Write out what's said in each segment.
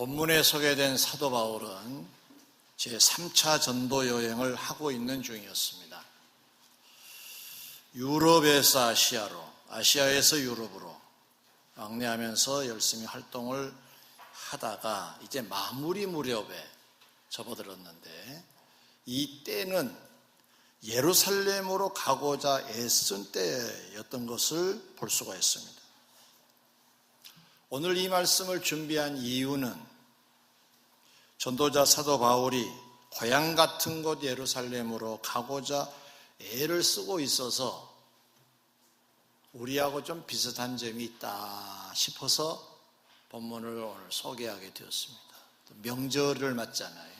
본문에 소개된 사도 바울은 제3차 전도 여행을 하고 있는 중이었습니다. 유럽에서 아시아로, 아시아에서 유럽으로 왕래하면서 열심히 활동을 하다가 이제 마무리 무렵에 접어들었는데, 이 때는 예루살렘으로 가고자 애쓴 때였던 것을 볼 수가 있습니다. 오늘 이 말씀을 준비한 이유는 전도자 사도 바울이 고향 같은 곳 예루살렘으로 가고자 애를 쓰고 있어서 우리하고 좀 비슷한 점이 있다 싶어서 본문을 오늘 소개하게 되었습니다. 명절을 맞잖아요.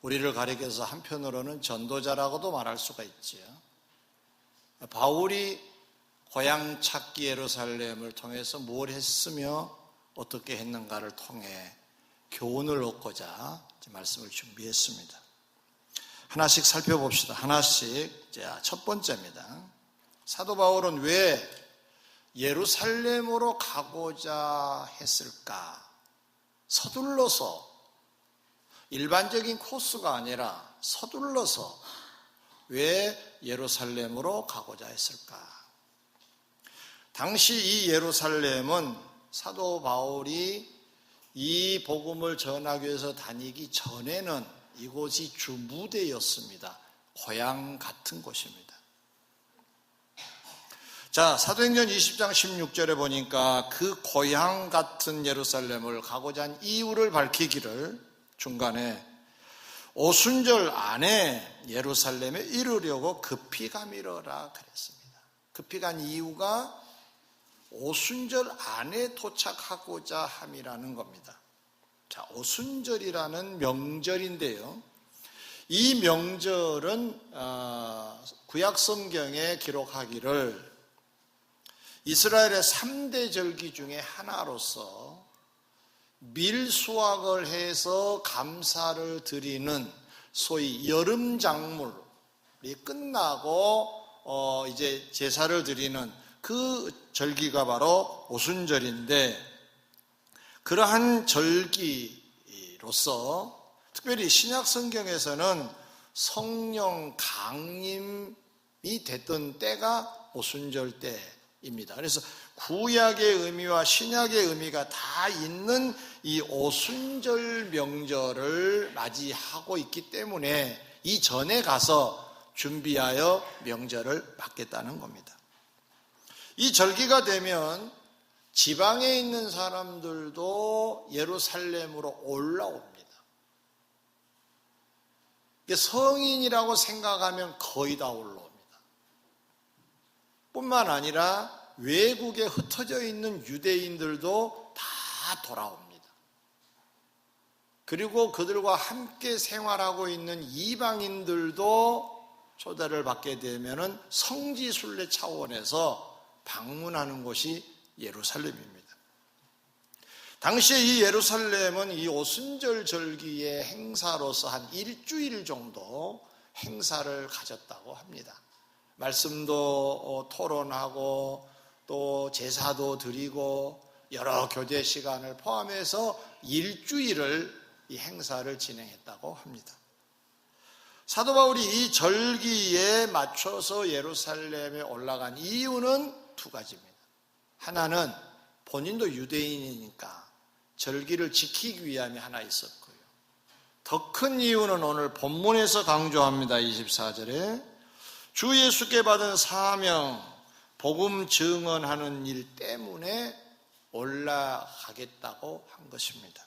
우리를 가리켜서 한편으로는 전도자라고도 말할 수가 있지요. 바울이 고향 찾기 예루살렘을 통해서 뭘 했으며 어떻게 했는가를 통해 교훈을 얻고자 말씀을 준비했습니다. 하나씩 살펴봅시다. 하나씩. 첫 번째입니다. 사도 바울은 왜 예루살렘으로 가고자 했을까? 서둘러서, 일반적인 코스가 아니라 서둘러서 왜 예루살렘으로 가고자 했을까? 당시 이 예루살렘은 사도 바울이 이 복음을 전하기 위해서 다니기 전에는 이곳이 주무대였습니다. 고향 같은 곳입니다. 자, 사도행전 20장 16절에 보니까 그 고향 같은 예루살렘을 가고자 한 이유를 밝히기를 중간에 오순절 안에 예루살렘에 이르려고 급히 가미러라 그랬습니다. 급히 간 이유가 오순절 안에 도착하고자 함이라는 겁니다. 자, 오순절이라는 명절인데요. 이 명절은 구약 성경에 기록하기를 이스라엘의 3대 절기 중에 하나로서 밀수확을 해서 감사를 드리는 소위 여름 작물이 끝나고 이제 제사를 드리는 그 절기가 바로 오순절인데, 그러한 절기로서 특별히 신약 성경에서는 성령 강림이 됐던 때가 오순절 때입니다. 그래서 구약의 의미와 신약의 의미가 다 있는 이 오순절 명절을 맞이하고 있기 때문에 이 전에 가서 준비하여 명절을 받겠다는 겁니다. 이 절기가 되면 지방에 있는 사람들도 예루살렘으로 올라옵니다. 성인이라고 생각하면 거의 다 올라옵니다. 뿐만 아니라 외국에 흩어져 있는 유대인들도 다 돌아옵니다. 그리고 그들과 함께 생활하고 있는 이방인들도 초대를 받게 되면 성지순례 차원에서 방문하는 곳이 예루살렘입니다. 당시에 이 예루살렘은 이 오순절 절기의 행사로서 한 일주일 정도 행사를 가졌다고 합니다. 말씀도 토론하고 또 제사도 드리고 여러 교제 시간을 포함해서 일주일을 이 행사를 진행했다고 합니다. 사도 바울이 이 절기에 맞춰서 예루살렘에 올라간 이유는 두 가지입니다. 하나는 본인도 유대인이니까 절기를 지키기 위함이 하나 있었고요. 더 큰 이유는 오늘 본문에서 강조합니다. 24절에 주 예수께 받은 사명, 복음 증언하는 일 때문에 올라가겠다고 한 것입니다.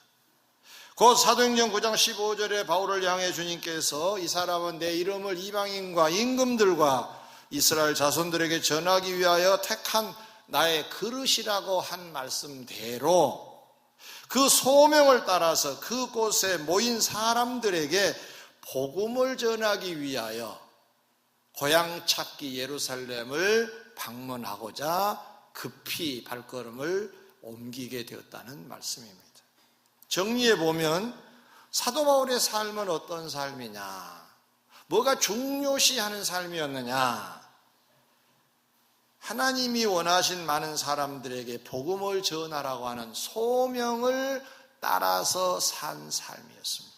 곧 사도행전 9장 15절에 바울을 향해 주님께서 이 사람은 내 이름을 이방인과 임금들과 이스라엘 자손들에게 전하기 위하여 택한 나의 그릇이라고 한 말씀대로 그 소명을 따라서 그곳에 모인 사람들에게 복음을 전하기 위하여 고향 찾기 예루살렘을 방문하고자 급히 발걸음을 옮기게 되었다는 말씀입니다. 정리해 보면 사도 바울의 삶은 어떤 삶이냐, 뭐가 중요시하는 삶이었느냐, 하나님이 원하신 많은 사람들에게 복음을 전하라고 하는 소명을 따라서 산 삶이었습니다.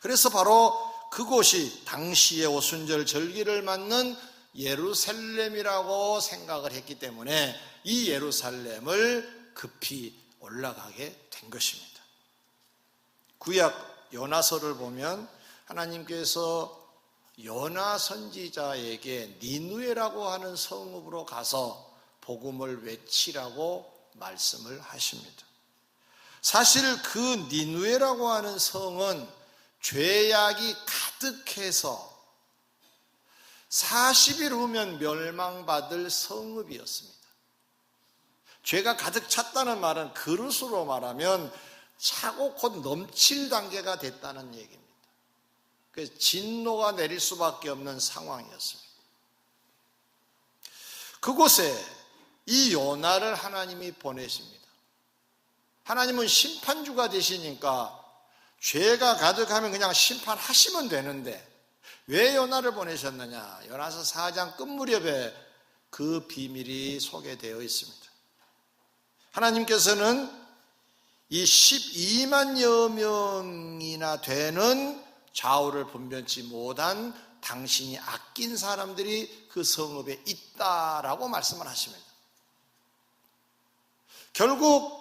그래서 바로 그곳이 당시의 오순절 절기를 맞는 예루살렘이라고 생각을 했기 때문에 이 예루살렘을 급히 올라가게 된 것입니다. 구약 요나서를 보면 하나님께서 요나 선지자에게 니느웨라고 하는 성읍으로 가서 복음을 외치라고 말씀을 하십니다. 사실 그 니느웨라고 하는 성은 죄악이 가득해서 40일 후면 멸망받을 성읍이었습니다. 죄가 가득 찼다는 말은 그릇으로 말하면 차고 곧 넘칠 단계가 됐다는 얘기입니다. 그래서 진노가 내릴 수밖에 없는 상황이었습니다. 그곳에 이 요나를 하나님이 보내십니다. 하나님은 심판주가 되시니까 죄가 가득하면 그냥 심판하시면 되는데 왜 요나를 보내셨느냐? 요나서 4장 끝무렵에 그 비밀이 소개되어 있습니다. 하나님께서는 이 12만여 명이나 되는 좌우를 분변치 못한 당신이 아낀 사람들이 그 성읍에 있다라고 말씀을 하십니다. 결국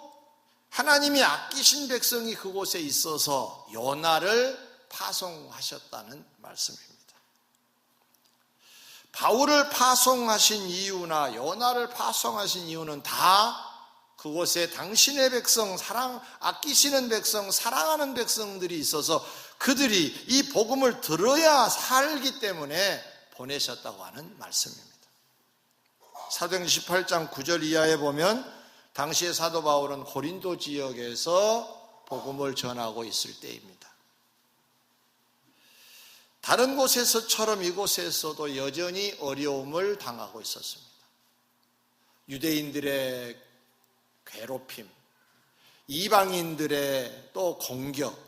하나님이 아끼신 백성이 그곳에 있어서 요나를 파송하셨다는 말씀입니다. 바울을 파송하신 이유나 요나를 파송하신 이유는 다 그곳에 당신의 백성, 아끼시는 백성, 사랑하는 백성들이 있어서 그들이 이 복음을 들어야 살기 때문에 보내셨다고 하는 말씀입니다. 사도행전 18장 9절 이하에 보면 당시의 사도 바울은 고린도 지역에서 복음을 전하고 있을 때입니다. 다른 곳에서처럼 이곳에서도 여전히 어려움을 당하고 있었습니다. 유대인들의 괴롭힘, 이방인들의 또 공격,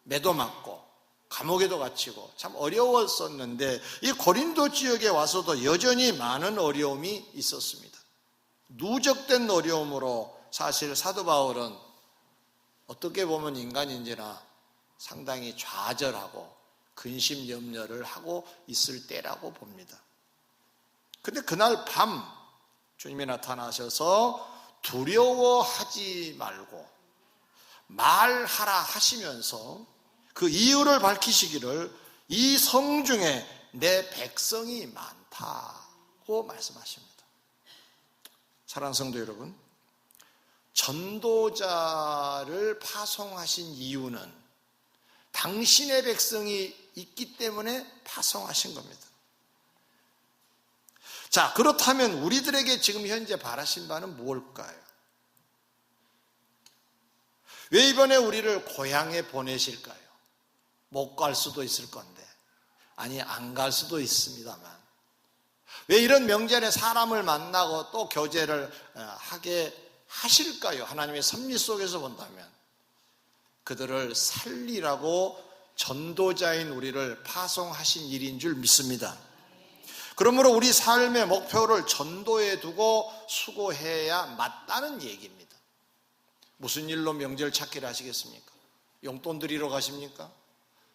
매도 맞고 감옥에도 갇히고 참 어려웠었는데 이 고린도 지역에 와서도 여전히 많은 어려움이 있었습니다. 누적된 어려움으로 사실 사도 바울은 어떻게 보면 인간인지나 상당히 좌절하고 근심 염려를 하고 있을 때라고 봅니다. 근데 그날 밤 주님이 나타나셔서 두려워하지 말고 말하라 하시면서 그 이유를 밝히시기를 이 성 중에 내 백성이 많다고 말씀하십니다. 사랑하는 성도 여러분, 전도자를 파송하신 이유는 당신의 백성이 있기 때문에 파송하신 겁니다. 자, 그렇다면 우리들에게 지금 현재 바라신 바는 무엇일까요? 왜 이번에 우리를 고향에 보내실까요? 못 갈 수도 있을 건데, 아니 안 갈 수도 있습니다만 왜 이런 명절에 사람을 만나고 또 교제를 하게 하실까요? 하나님의 섭리 속에서 본다면 그들을 살리라고 전도자인 우리를 파송하신 일인 줄 믿습니다. 그러므로 우리 삶의 목표를 전도에 두고 수고해야 맞다는 얘기입니다. 무슨 일로 명절 찾기를 하시겠습니까? 용돈 드리러 가십니까?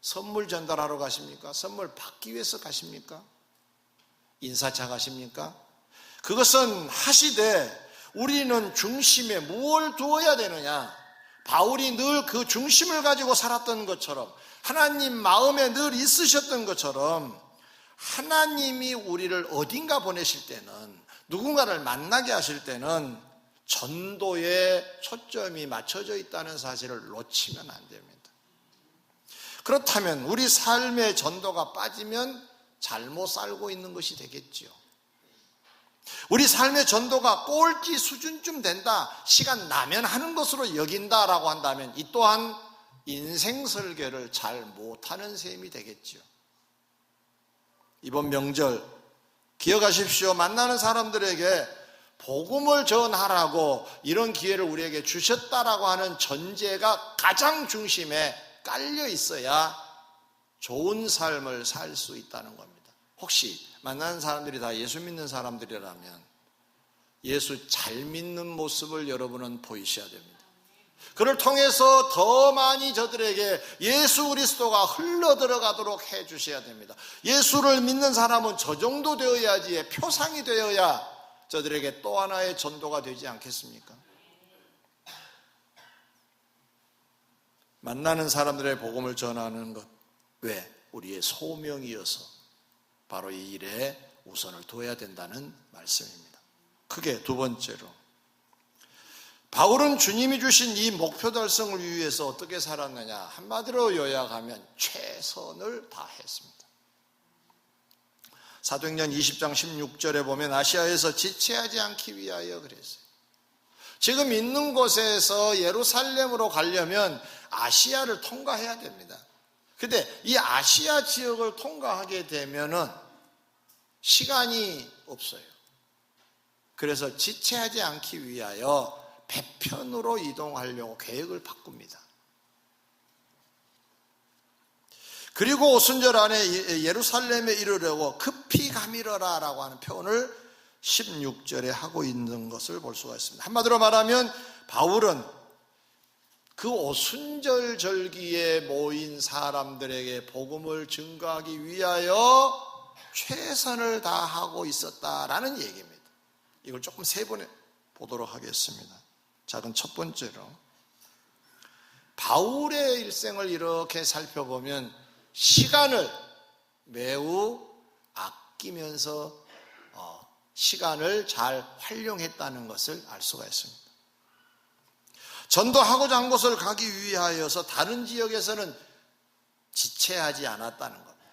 선물 전달하러 가십니까? 선물 받기 위해서 가십니까? 인사차 가십니까? 그것은 하시되 우리는 중심에 무엇을 두어야 되느냐? 바울이 늘 그 중심을 가지고 살았던 것처럼 하나님 마음에 늘 있으셨던 것처럼 하나님이 우리를 어딘가 보내실 때는 누군가를 만나게 하실 때는 전도에 초점이 맞춰져 있다는 사실을 놓치면 안 됩니다. 그렇다면 우리 삶의 전도가 빠지면 잘못 살고 있는 것이 되겠지요. 우리 삶의 전도가 꼴찌 수준쯤 된다, 시간 나면 하는 것으로 여긴다라고 한다면 이 또한 인생 설계를 잘 못하는 셈이 되겠지요. 이번 명절 기억하십시오. 만나는 사람들에게 복음을 전하라고 이런 기회를 우리에게 주셨다라고 하는 전제가 가장 중심에 깔려 있어야 좋은 삶을 살 수 있다는 겁니다. 혹시 만나는 사람들이 다 예수 믿는 사람들이라면 예수 잘 믿는 모습을 여러분은 보이셔야 됩니다. 그를 통해서 더 많이 저들에게 예수 그리스도가 흘러들어가도록 해주셔야 됩니다. 예수를 믿는 사람은 저 정도 되어야지, 표상이 되어야 저들에게 또 하나의 전도가 되지 않겠습니까? 만나는 사람들의 복음을 전하는 것, 왜? 우리의 소명이어서 바로 이 일에 우선을 둬야 된다는 말씀입니다. 크게 두 번째로, 바울은 주님이 주신 이 목표 달성을 위해서 어떻게 살았느냐? 한마디로 요약하면 최선을 다했습니다. 사도행전 20장 16절에 보면 아시아에서 지체하지 않기 위하여 그랬어요. 지금 있는 곳에서 예루살렘으로 가려면 아시아를 통과해야 됩니다. 근데 이 아시아 지역을 통과하게 되면은 시간이 없어요. 그래서 지체하지 않기 위하여 배편으로 이동하려고 계획을 바꿉니다. 그리고 오순절 안에 예루살렘에 이르려고 급히 가미러라 라고 하는 표현을 16절에 하고 있는 것을 볼 수가 있습니다. 한마디로 말하면 바울은 그 오순절 절기에 모인 사람들에게 복음을 증거하기 위하여 최선을 다하고 있었다라는 얘기입니다. 이걸 조금 세분해 보도록 하겠습니다. 자, 그럼 첫 번째로, 바울의 일생을 이렇게 살펴보면 시간을 매우 아끼면서 시간을 잘 활용했다는 것을 알 수가 있습니다. 전도하고자 한 곳을 가기 위하여서 다른 지역에서는 지체하지 않았다는 겁니다.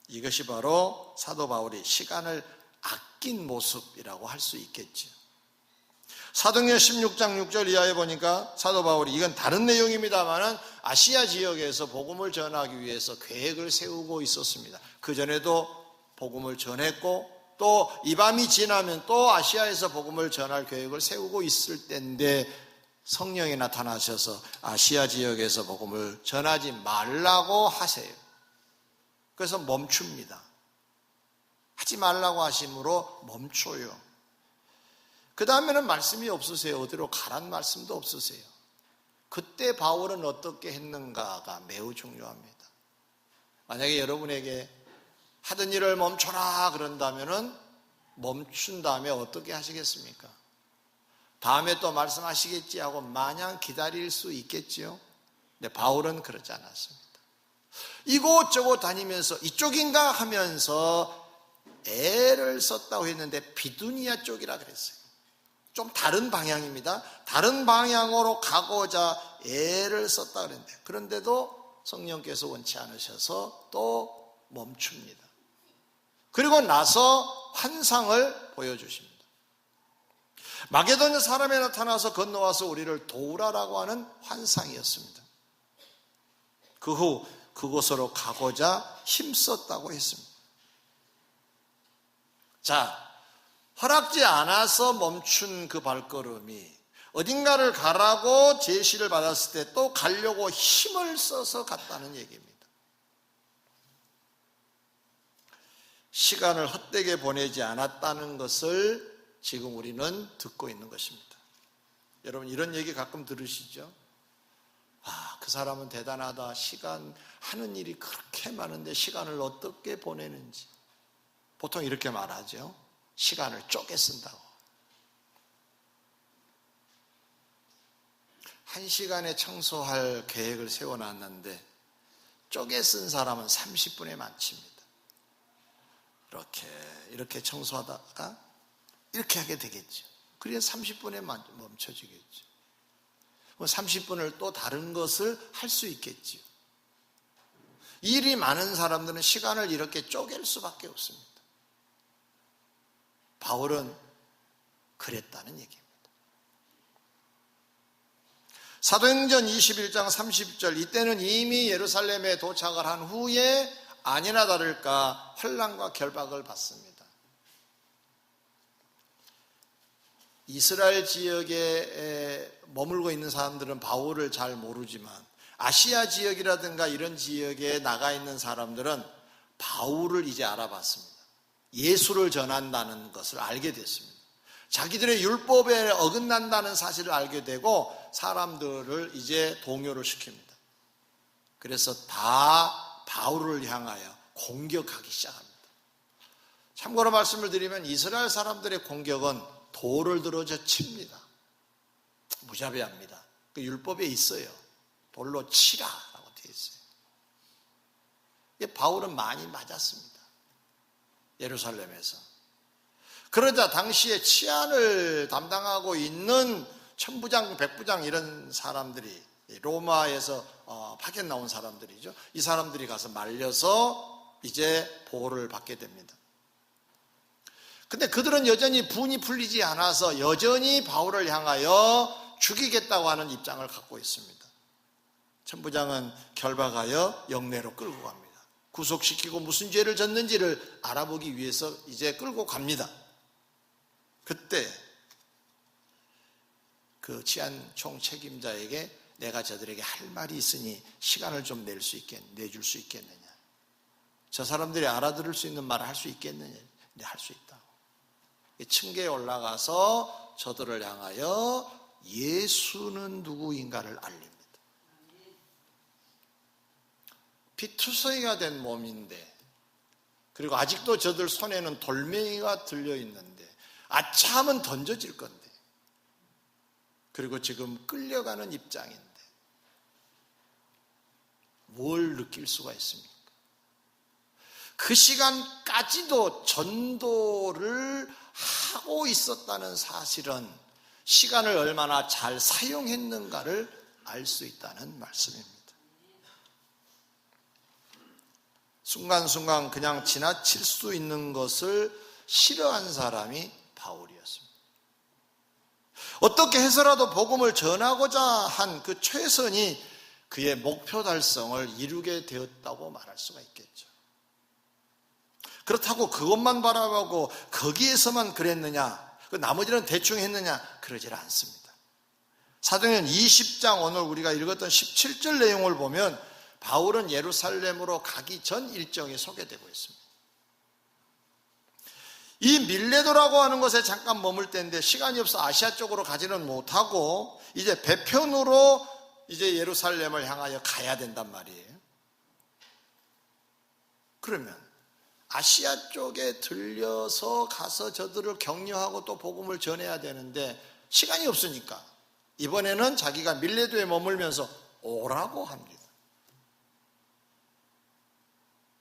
이것이 바로 사도 바울이 시간을 아낀 모습이라고 할 수 있겠죠. 사도행전 16장 6절 이하에 보니까 사도 바울이, 이건 다른 내용입니다만은 아시아 지역에서 복음을 전하기 위해서 계획을 세우고 있었습니다. 그 전에도 복음을 전했고 또 이 밤이 지나면 또 아시아에서 복음을 전할 계획을 세우고 있을 때인데 성령이 나타나셔서 아시아 지역에서 복음을 전하지 말라고 하세요. 그래서 멈춥니다. 하지 말라고 하심으로 멈춰요. 그 다음에는 말씀이 없으세요. 어디로 가란 말씀도 없으세요. 그때 바울은 어떻게 했는가가 매우 중요합니다. 만약에 여러분에게 하던 일을 멈춰라 그런다면은 멈춘 다음에 어떻게 하시겠습니까? 다음에 또 말씀하시겠지 하고 마냥 기다릴 수 있겠지요? 근데 바울은 그러지 않았습니다. 이곳저곳 다니면서 이쪽인가 하면서 애를 썼다고 했는데 비두니아 쪽이라 그랬어요. 좀 다른 방향입니다. 다른 방향으로 가고자 애를 썼다 그랬는데, 그런데도 성령께서 원치 않으셔서 또 멈춥니다. 그리고 나서 환상을 보여주십니다. 마게도냐 사람에 나타나서 건너와서 우리를 도우라라고 하는 환상이었습니다. 그 후 그곳으로 가고자 힘썼다고 했습니다. 자, 허락지 않아서 멈춘 그 발걸음이 어딘가를 가라고 제시를 받았을 때 또 가려고 힘을 써서 갔다는 얘기입니다. 시간을 헛되게 보내지 않았다는 것을 지금 우리는 듣고 있는 것입니다. 여러분, 이런 얘기 가끔 들으시죠? 아, 그 사람은 대단하다. 하는 일이 그렇게 많은데 시간을 어떻게 보내는지. 보통 이렇게 말하죠. 시간을 쪼개 쓴다고. 1시간에 청소할 계획을 세워놨는데 쪼개 쓴 사람은 30분에 마칩니다. 이렇게 청소하다가 이렇게 하게 되겠죠. 그래야 30분에 멈춰지겠죠. 30분을 또 다른 것을 할 수 있겠죠. 일이 많은 사람들은 시간을 이렇게 쪼갤 수밖에 없습니다. 바울은 그랬다는 얘기입니다. 사도행전 21장 30절, 이때는 이미 예루살렘에 도착을 한 후에 아니나 다를까 환난과 결박을 받습니다. 이스라엘 지역에 머물고 있는 사람들은 바울을 잘 모르지만 아시아 지역이라든가 이런 지역에 나가 있는 사람들은 바울을 이제 알아봤습니다. 예수를 전한다는 것을 알게 됐습니다. 자기들의 율법에 어긋난다는 사실을 알게 되고 사람들을 이제 동요를 시킵니다. 그래서 다 바울을 향하여 공격하기 시작합니다. 참고로 말씀을 드리면 이스라엘 사람들의 공격은 돌을 들어서 칩니다. 무자비합니다. 그 율법에 있어요. 돌로 치라라고 되어 있어요. 바울은 많이 맞았습니다. 예루살렘에서. 그러자 당시에 치안을 담당하고 있는 천부장, 백부장 이런 사람들이 로마에서 파견 나온 사람들이죠. 이 사람들이 가서 말려서 이제 보호를 받게 됩니다. 근데 그들은 여전히 분이 풀리지 않아서 여전히 바울을 향하여 죽이겠다고 하는 입장을 갖고 있습니다. 천부장은 결박하여 영내로 끌고 갑니다. 구속시키고 무슨 죄를 졌는지를 알아보기 위해서 이제 끌고 갑니다. 그때 그 치안총 책임자에게 내가 저들에게 할 말이 있으니 시간을 좀 내줄 수 있겠느냐. 저 사람들이 알아들을 수 있는 말을 할 수 있겠느냐. 네, 할 수 있다고. 층계에 올라가서 저들을 향하여 예수는 누구인가를 알립니다. 피투성이가 된 몸인데, 그리고 아직도 저들 손에는 돌멩이가 들려있는데 아차하면 던져질 건데, 그리고 지금 끌려가는 입장인데 뭘 느낄 수가 있습니까? 그 시간까지도 전도를 하고 있었다는 사실은 시간을 얼마나 잘 사용했는가를 알 수 있다는 말씀입니다. 순간순간 그냥 지나칠 수 있는 것을 싫어한 사람이 바울이었습니다. 어떻게 해서라도 복음을 전하고자 한 그 최선이 그의 목표 달성을 이루게 되었다고 말할 수가 있겠죠. 그렇다고 그것만 바라보고 거기에서만 그랬느냐, 나머지는 대충 했느냐, 그러질 않습니다. 사도행전 20장 오늘 우리가 읽었던 17절 내용을 보면 바울은 예루살렘으로 가기 전 일정이 소개되고 있습니다. 이 밀레도라고 하는 곳에 잠깐 머물 때인데 시간이 없어 아시아 쪽으로 가지는 못하고 이제 배편으로 이제 예루살렘을 향하여 가야 된단 말이에요. 그러면 아시아 쪽에 들려서 가서 저들을 격려하고 또 복음을 전해야 되는데 시간이 없으니까 이번에는 자기가 밀레도에 머물면서 오라고 합니다.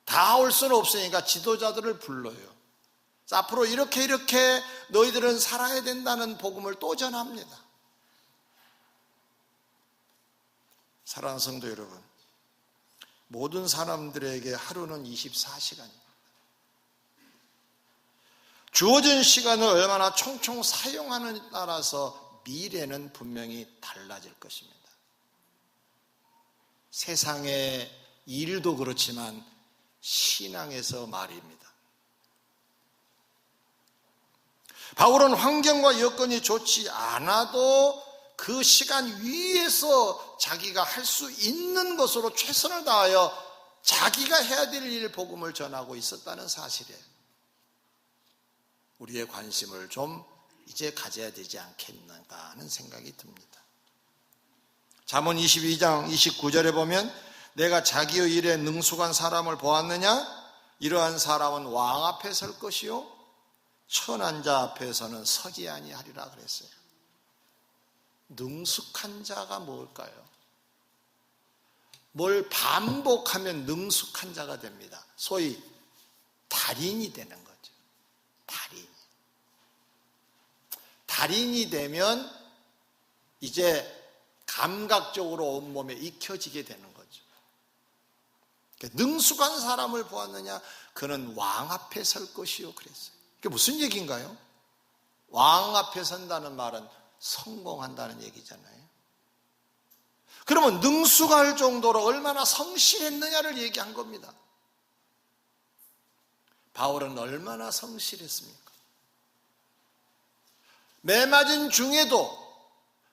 다 올 수는 없으니까 지도자들을 불러요. 앞으로 이렇게 너희들은 살아야 된다는 복음을 또 전합니다. 사랑하는 성도 여러분, 모든 사람들에게 하루는 24시간입니다. 주어진 시간을 얼마나 총총 사용하느냐에 따라서 미래는 분명히 달라질 것입니다. 세상의 일도 그렇지만 신앙에서 말입니다. 바울은 환경과 여건이 좋지 않아도 그 시간 위에서 자기가 할 수 있는 것으로 최선을 다하여 자기가 해야 될 일 복음을 전하고 있었다는 사실에 우리의 관심을 좀 이제 가져야 되지 않겠는가 하는 생각이 듭니다. 잠언 22장 29절에 보면 내가 자기의 일에 능숙한 사람을 보았느냐? 이러한 사람은 왕 앞에 설 것이요 천한 자 앞에서는 서지 아니하리라 그랬어요. 능숙한 자가 뭘까요? 뭘 반복하면 능숙한 자가 됩니다. 소위 달인이 되는 거죠. 달인이 되면 이제 감각적으로 온몸에 익혀지게 되는 거죠. 능숙한 사람을 보았느냐? 그는 왕 앞에 설 것이요 그랬어요. 그게 무슨 얘기인가요? 왕 앞에 선다는 말은 성공한다는 얘기잖아요. 그러면 능숙할 정도로 얼마나 성실했느냐를 얘기한 겁니다. 바울은 얼마나 성실했습니까? 매 맞은 중에도,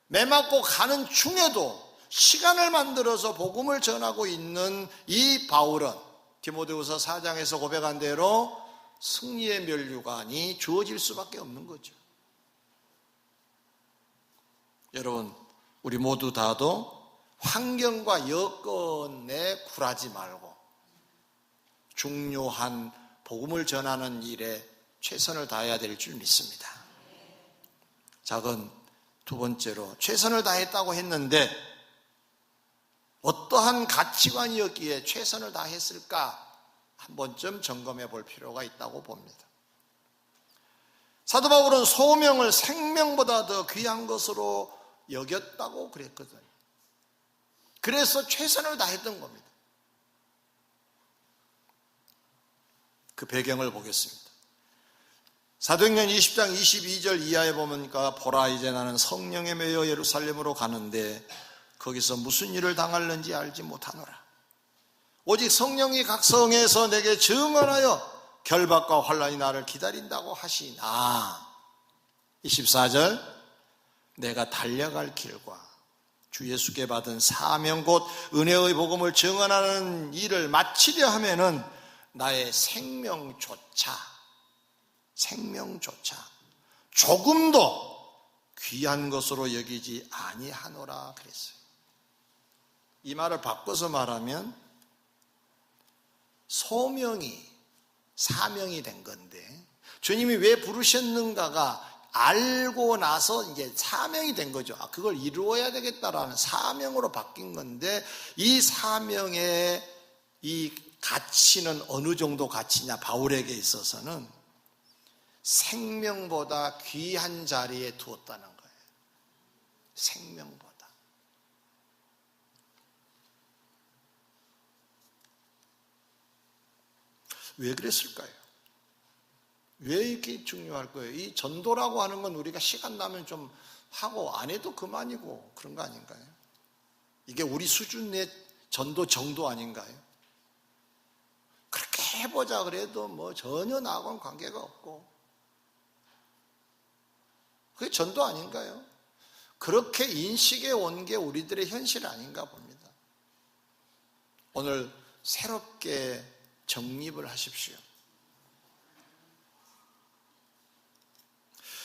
매 맞고 가는 중에도 시간을 만들어서 복음을 전하고 있는 이 바울은 디모데후서 4장에서 고백한 대로 승리의 면류관이 주어질 수밖에 없는 거죠. 여러분, 우리 모두 다도 환경과 여건에 굴하지 말고 중요한 복음을 전하는 일에 최선을 다해야 될 줄 믿습니다. 작은 두 번째로, 최선을 다했다고 했는데 어떠한 가치관이었기에 최선을 다했을까 한 번쯤 점검해 볼 필요가 있다고 봅니다. 사도 바울은 소명을 생명보다 더 귀한 것으로 여겼다고 그랬거든요. 그래서 최선을 다했던 겁니다. 그 배경을 보겠습니다. 사도행전 20장 22절 이하에 보니까 보라, 이제 나는 성령에 매여 예루살렘으로 가는데 거기서 무슨 일을 당할는지 알지 못하노라. 오직 성령이 각 성에서 내게 증언하여 결박과 환난이 나를 기다린다고 하시나. 24절, 내가 달려갈 길과 주 예수께 받은 사명 곧 은혜의 복음을 증언하는 일을 마치려 하면은 나의 생명조차 조금도 귀한 것으로 여기지 아니하노라 그랬어요. 이 말을 바꿔서 말하면 소명이 사명이 된 건데 주님이 왜 부르셨는가가 알고 나서 이제 사명이 된 거죠. 그걸 이루어야 되겠다라는 사명으로 바뀐 건데, 이 사명의 이 가치는 어느 정도 가치냐, 바울에게 있어서는 생명보다 귀한 자리에 두었다는 거예요. 생명보다. 왜 그랬을까요? 왜 이렇게 중요할 거예요? 이 전도라고 하는 건 우리가 시간 나면 좀 하고 안 해도 그만이고 그런 거 아닌가요? 이게 우리 수준의 전도 정도 아닌가요? 그렇게 해보자 그래도 뭐 전혀 나하고는 관계가 없고, 그게 전도 아닌가요? 그렇게 인식해 온 게 우리들의 현실 아닌가 봅니다. 오늘 새롭게 정립을 하십시오.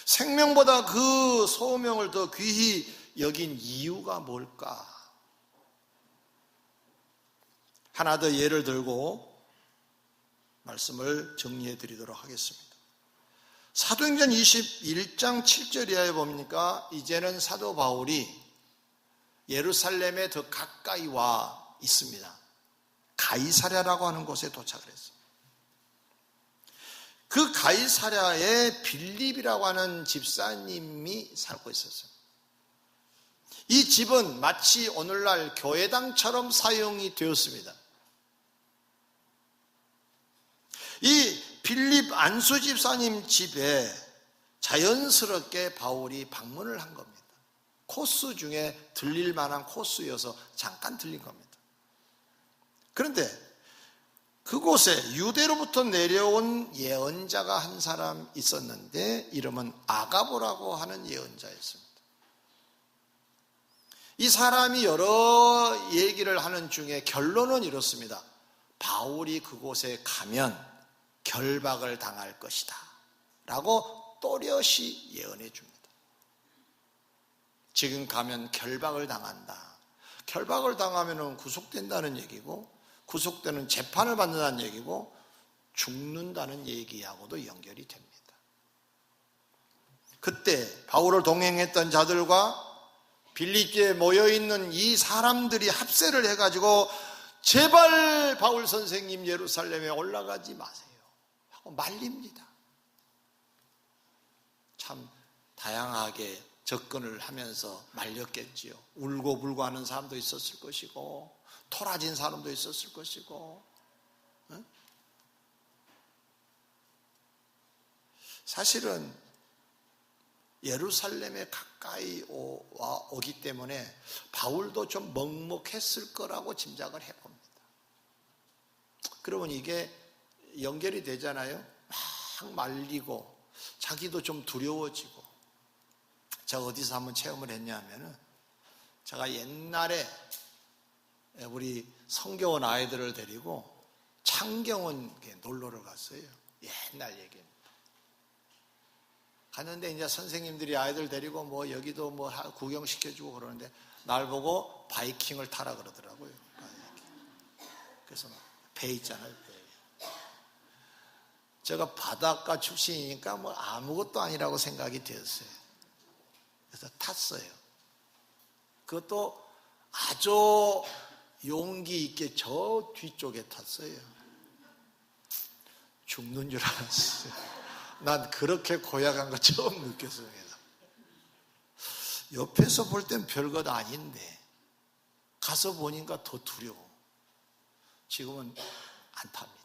생명보다 그 소명을 더 귀히 여긴 이유가 뭘까? 하나 더 예를 들고 말씀을 정리해 드리도록 하겠습니다. 사도행전 21장 7절 이하에 보니까 이제는 사도 바울이 예루살렘에 더 가까이 와 있습니다. 가이사랴라고 하는 곳에 도착을 했어요. 그 가이사랴에 빌립이라고 하는 집사님이 살고 있었어요. 이 집은 마치 오늘날 교회당처럼 사용이 되었습니다. 이 빌립 안수 집사님 집에 자연스럽게 바울이 방문을 한 겁니다. 코스 중에 들릴 만한 코스여서 잠깐 들린 겁니다. 그런데 그곳에 유대로부터 내려온 예언자가 한 사람 있었는데 이름은 아가보라고 하는 예언자였습니다. 이 사람이 여러 얘기를 하는 중에 결론은 이렇습니다. 바울이 그곳에 가면 결박을 당할 것이다 라고 또렷이 예언해 줍니다. 지금 가면 결박을 당한다. 결박을 당하면 구속된다는 얘기고, 구속되는 재판을 받는다는 얘기고, 죽는다는 얘기하고도 연결이 됩니다. 그때 바울을 동행했던 자들과 빌립기에 모여있는 이 사람들이 합세를 해가지고 제발 바울 선생님 예루살렘에 올라가지 마세요 하고 말립니다. 참 다양하게 접근을 하면서 말렸겠지요. 울고불고 하는 사람도 있었을 것이고, 토라진 사람도 있었을 것이고. 사실은 예루살렘에 가까이 오기 때문에 바울도 좀 먹먹했을 거라고 짐작을 해봅니다. 그러면 이게 연결이 되잖아요. 막 말리고 자기도 좀 두려워지고. 제가 어디서 한번 체험을 했냐면은, 제가 옛날에 우리 성교원 아이들을 데리고 창경원 놀러를 갔어요. 옛날 얘기입니다. 갔는데 이제 선생님들이 아이들 데리고 뭐 여기도 뭐 구경시켜주고 그러는데 날 보고 바이킹을 타라 그러더라고요. 그래서 배 있잖아요, 배. 제가 바닷가 출신이니까 뭐 아무것도 아니라고 생각이 되었어요. 그래서 탔어요. 그것도 아주 용기 있게 저 뒤쪽에 탔어요. 죽는 줄 알았어요. 난 그렇게 고약한 거 처음 느꼈습니다. 옆에서 볼 땐 별것 아닌데 가서 보니까 더 두려워. 지금은 안 탑니다.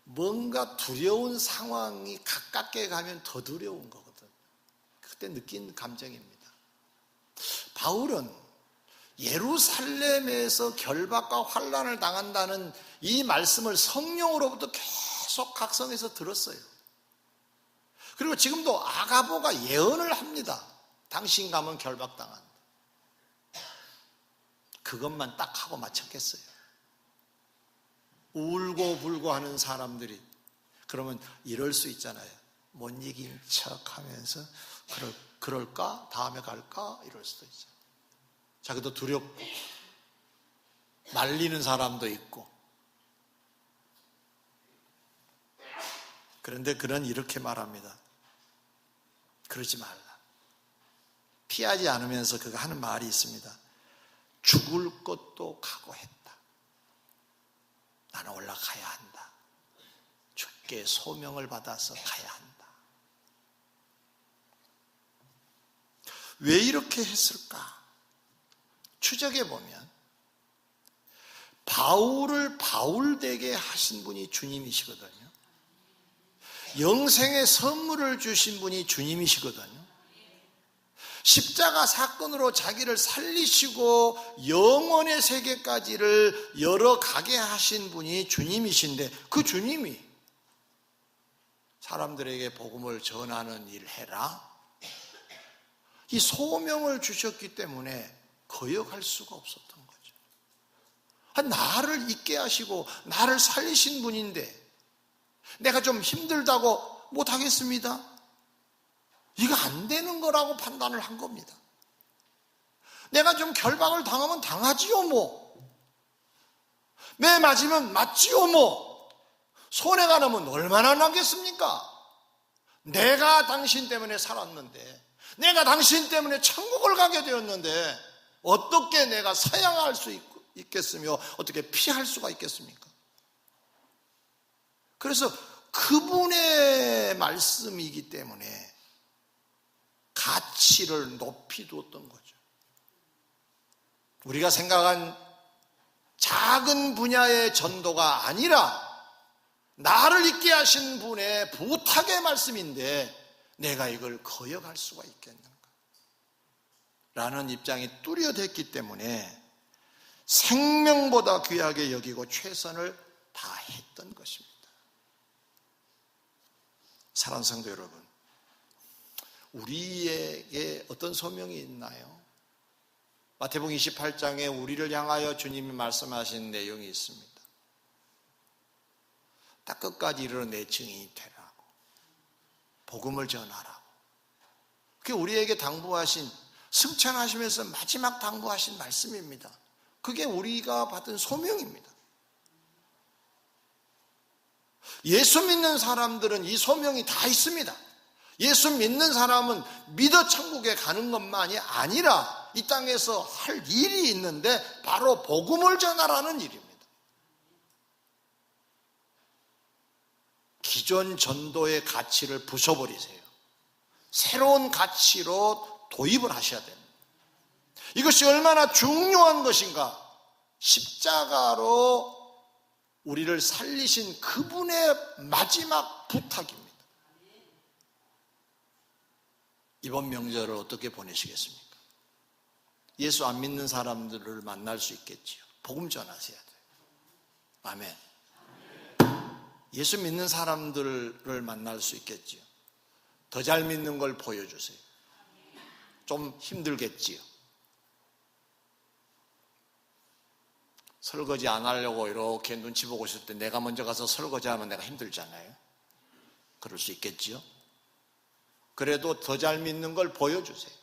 뭔가 두려운 상황이 가깝게 가면 더 두려운 거거든. 그때 느낀 감정입니다. 바울은 예루살렘에서 결박과 환난을 당한다는 이 말씀을 성령으로부터 계속 각성해서 들었어요. 그리고 지금도 아가보가 예언을 합니다. 당신 가면 결박당한다. 그것만 딱 하고 마쳤겠어요. 울고 불고 하는 사람들이 그러면 이럴 수 있잖아요. 못 이긴 척 하면서 그럴까? 다음에 갈까? 이럴 수도 있죠. 자기도 두렵고 말리는 사람도 있고. 그런데 그는 이렇게 말합니다. 그러지 말라. 피하지 않으면서 그가 하는 말이 있습니다. 죽을 것도 각오했다. 나는 올라가야 한다. 주께 소명을 받아서 가야 한다. 왜 이렇게 했을까? 추적해 보면 바울을 바울되게 하신 분이 주님이시거든요. 영생의 선물을 주신 분이 주님이시거든요. 십자가 사건으로 자기를 살리시고 영원의 세계까지를 열어가게 하신 분이 주님이신데 그 주님이 사람들에게 복음을 전하는 일 해라. 이 소명을 주셨기 때문에 거역할 수가 없었던 거죠. 나를 있게 하시고 나를 살리신 분인데 내가 좀 힘들다고 못하겠습니다. 이거 안 되는 거라고 판단을 한 겁니다. 내가 좀 결박을 당하면 당하지요 뭐. 매 맞으면 맞지요 뭐. 손해가 나면 얼마나 나겠습니까? 내가 당신 때문에 살았는데, 내가 당신 때문에 천국을 가게 되었는데 어떻게 내가 사양할 수 있겠으며 어떻게 피할 수가 있겠습니까? 그래서 그분의 말씀이기 때문에 가치를 높이 두었던 거죠. 우리가 생각한 작은 분야의 전도가 아니라 나를 있게 하신 분의 부탁의 말씀인데 내가 이걸 거역할 수가 있겠는가? 라는 입장이 뚜렷했기 때문에 생명보다 귀하게 여기고 최선을 다했던 것입니다. 사랑하는 성도 여러분, 우리에게 어떤 소명이 있나요? 마태복음 28장에 우리를 향하여 주님이 말씀하신 내용이 있습니다. 딱 끝까지 이르러 내 증인이 되라고, 복음을 전하라고. 그게 우리에게 당부하신, 승천하시면서 마지막 당부하신 말씀입니다. 그게 우리가 받은 소명입니다. 예수 믿는 사람들은 이 소명이 다 있습니다. 예수 믿는 사람은 믿어 천국에 가는 것만이 아니라 이 땅에서 할 일이 있는데 바로 복음을 전하라는 일입니다. 기존 전도의 가치를 부숴버리세요. 새로운 가치로 도입을 하셔야 됩니다. 이것이 얼마나 중요한 것인가? 십자가로 우리를 살리신 그분의 마지막 부탁입니다. 이번 명절을 어떻게 보내시겠습니까? 예수 안 믿는 사람들을 만날 수 있겠지요. 복음 전하셔야 돼요. 아멘. 예수 믿는 사람들을 만날 수 있겠지요. 더 잘 믿는 걸 보여주세요. 좀 힘들겠지요. 설거지 안 하려고 이렇게 눈치 보고 있을 때 내가 먼저 가서 설거지하면 내가 힘들잖아요. 그럴 수 있겠지요. 그래도 더 잘 믿는 걸 보여주세요.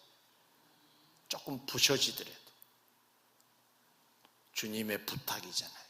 조금 부셔지더라도. 주님의 부탁이잖아요.